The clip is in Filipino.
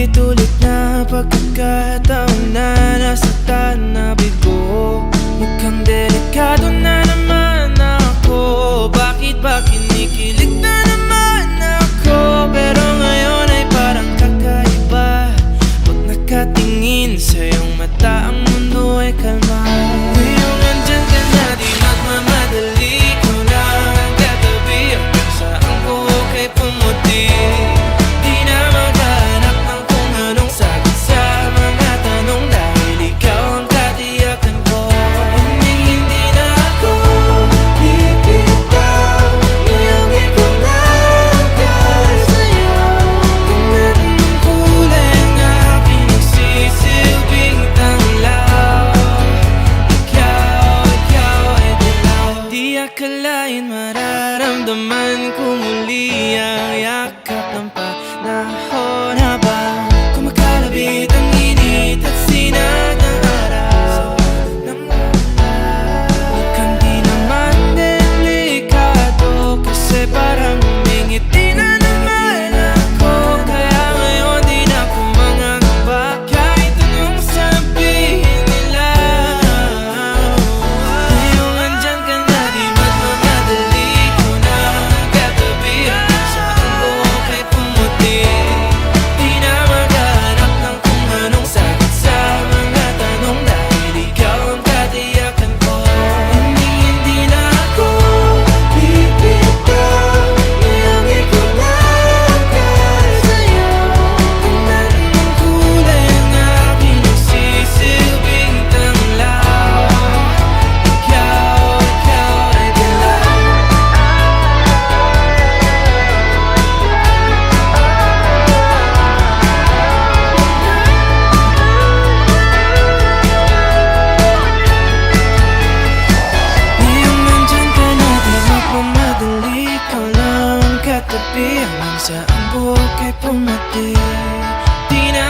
Paulit-ulit na pagkakataon na nasaktan na bigo. Mukhang delikado na naman ako. Bakit ba kinikilig na naman ako? Pero ngayon ay parang kakaiba. Pag nakatingin sa iyong mata, ang mundo ay kalma. Ngayong andyan ka na, di magmamadali. Ikaw lang ang katabi, hanggang saan ko kay pumuti. Di na maghanap ng kung anong sagot sa mga tanong, dahil ikaw ang katiyakan ko. Hindi na ako bibitaw, ngayong ikaw lang sa'yo. Kung anong kulay ang aking nagsisilbing tanglaw, ikaw ay dilaw. Di akalain mararamdaman ko muli ang yakap ng panahon, habang kumakalabit ang init at sinag ng araw ng ulan. Mukhang di naman delikado, kasi parang humingiti na naman ako. Kaya ngayon di na ako mangangamba, kahit anong sabihin nila. Ngayong andyan ka na, di magmamadali. Ikaw na ang katabi, hanggang saan ko kay pumuti. Di na maghanap ng kung anong sagot sa mga tanong, dahil ikaw ang katiyakan ko. Hindi na ako bibitaw, ngayong ikaw lang sa'yo. Kung anong kulay ang aking nagsisilbing tanglaw, ikaw ay dilaw. Ngayong nandyan ka na, di magmamadali. Ikaw lang ang katabi, hanggang sa ang buhok ay pumati. Di na